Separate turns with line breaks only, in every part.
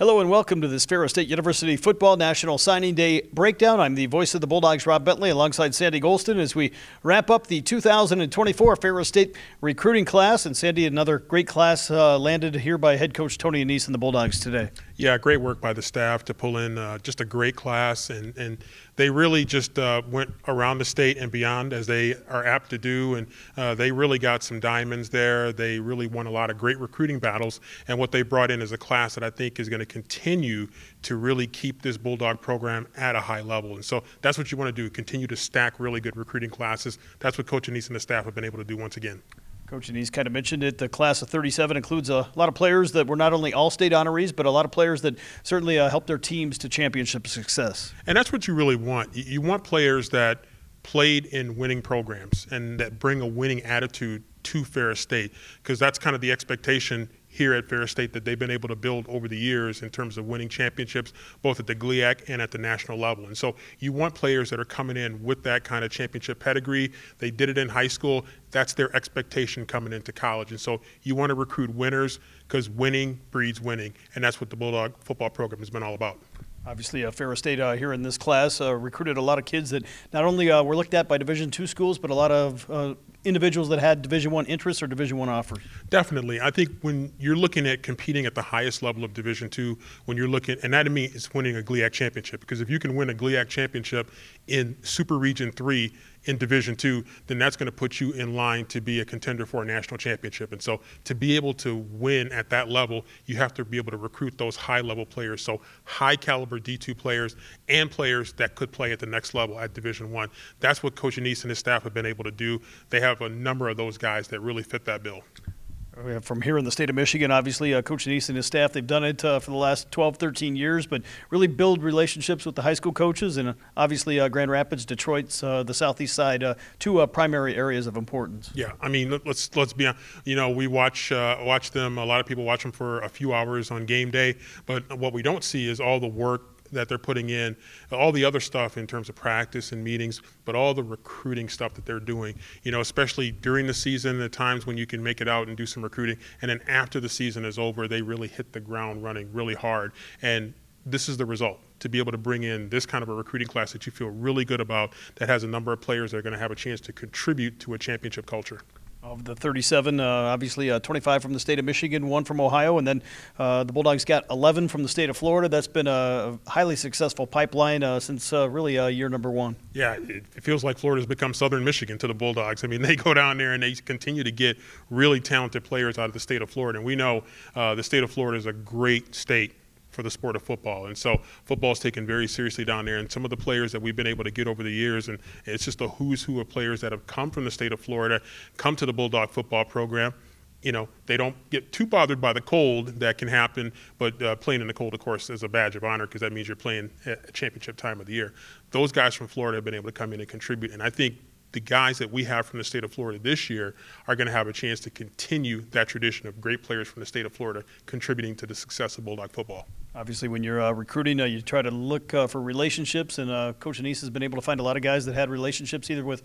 Hello and welcome to this Ferris State University Football National Signing Day breakdown. I'm the voice of the Bulldogs, Rob Bentley, alongside Sandy Gholston as we wrap up the 2024 Ferris State recruiting class. And Sandy, another great class landed here by head coach Tony Annese and the Bulldogs today.
Yeah, great work by the staff to pull in just a great class, and they really just went around the state and beyond as they are apt to do, and they really got some diamonds there. They really won a lot of great recruiting battles, and what they brought in is a class that I think is going to continue to really keep this Bulldog program at a high level. And so that's what you want to do, continue to stack really good recruiting classes. That's what Coach Annese and the staff have been able to do once again.
Coach Annese kind of mentioned it. The class of 37 includes a lot of players that were not only all-state honorees, but a lot of players that certainly helped their teams to championship success.
And that's what you really want. You want players that played in winning programs and that bring a winning attitude to Ferris State, because that's kind of the expectation here at Ferris State that they've been able to build over the years in terms of winning championships, both at the GLIAC and at the national level. And so you want players that are coming in with that kind of championship pedigree. They did it in high school. That's their expectation coming into college. And so you want to recruit winners, because winning breeds winning, and that's what the Bulldog football program has been all about.
Obviously, Ferris State here in this class recruited a lot of kids that not only were looked at by Division II schools, but a lot of individuals that had Division I interests or Division I offers.
Definitely. I think when you're looking at competing at the highest level of Division II, when you're looking, and that to me is winning a GLIAC championship, because if you can win a GLIAC championship in Super Region 3 in Division II, then that's going to put you in line to be a contender for a national championship. And so to be able to win at that level, you have to be able to recruit those high-level players, so high-caliber D2 players and players that could play at the next level at Division I. That's what Coach Annese and his staff have been able to do. They have a number of those guys that really fit that bill.
From here in the state of Michigan, obviously, Coach Annese and his staff, they've done it for the last 12, 13 years, but really build relationships with the high school coaches, and obviously Grand Rapids, Detroit's the southeast side, two primary areas of importance.
Yeah, I mean, let's be honest. You know, we watch them. A lot of people watch them for a few hours on game day, but what we don't see is all the work that they're putting in, all the other stuff in terms of practice and meetings, but all the recruiting stuff that they're doing, you know, especially during the season, the times when you can make it out and do some recruiting, and then after the season is over, they really hit the ground running really hard. And this is the result, to be able to bring in this kind of a recruiting class that you feel really good about, that has a number of players that are going to have a chance to contribute to a championship culture.
Of the 37, obviously 25 from the state of Michigan, 1 from Ohio, and then the Bulldogs got 11 from the state of Florida. That's been a highly successful pipeline since really year number 1.
Yeah, it feels like Florida's become Southern Michigan to the Bulldogs. I mean, they go down there and they continue to get really talented players out of the state of Florida. And we know the state of Florida is a great state for the sport of football, and so football is taken very seriously down there. And some of the players that we've been able to get over the years, and it's just a who's who of players that have come from the state of Florida, come to the Bulldog football program. You know, they don't get too bothered by the cold that can happen, but playing in the cold, of course, is a badge of honor, because that means you're playing at championship time of the year. Those guys from Florida have been able to come in and contribute, and I think the guys that we have from the state of Florida this year are going to have a chance to continue that tradition of great players from the state of Florida contributing to the success of Bulldog football.
Obviously, when you're recruiting, you try to look for relationships, and Coach Annese has been able to find a lot of guys that had relationships either with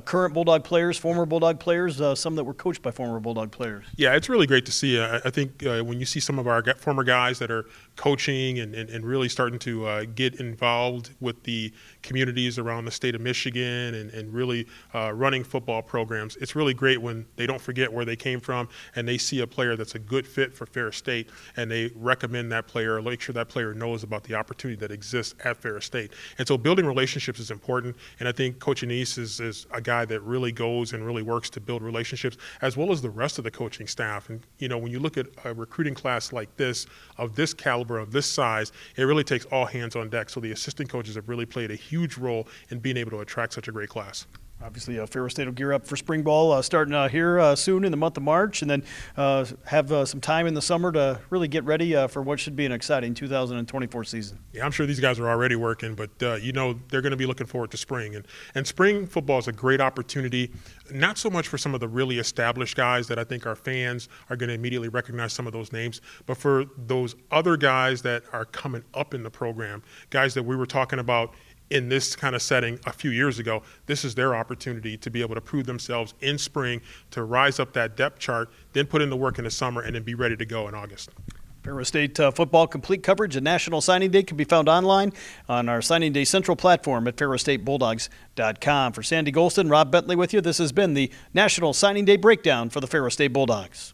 current Bulldog players, former Bulldog players, some that were coached by former Bulldog players.
Yeah, it's really great to see. I think when you see some of our former guys that are coaching and really starting to get involved with the communities around the state of Michigan and really running football programs, it's really great when they don't forget where they came from and they see a player that's a good fit for Ferris State, and they recommend that player, make sure that player knows about the opportunity that exists at Ferris State. And so building relationships is important, and I think Coach Annese is a guy that really goes and really works to build relationships, as well as the rest of the coaching staff. And, you know, when you look at a recruiting class like this, of this caliber, of this size, it really takes all hands on deck. So the assistant coaches have really played a huge role in being able to attract such a great class.
Obviously, Ferris State will gear up for spring ball starting here soon in the month of March, and then have some time in the summer to really get ready for what should be an exciting 2024 season.
Yeah, I'm sure these guys are already working, but you know, they're going to be looking forward to spring. And spring football is a great opportunity, not so much for some of the really established guys that I think our fans are going to immediately recognize some of those names, but for those other guys that are coming up in the program, guys that we were talking about in this kind of setting a few years ago. This is their opportunity to be able to prove themselves in spring, to rise up that depth chart, then put in the work in the summer, and then be ready to go in August.
Ferris State football complete coverage of National Signing Day can be found online on our Signing Day Central platform at ferrisstatebulldogs.com. For Sandy Gholston, Rob Bentley with you. This has been the National Signing Day Breakdown for the Ferris State Bulldogs.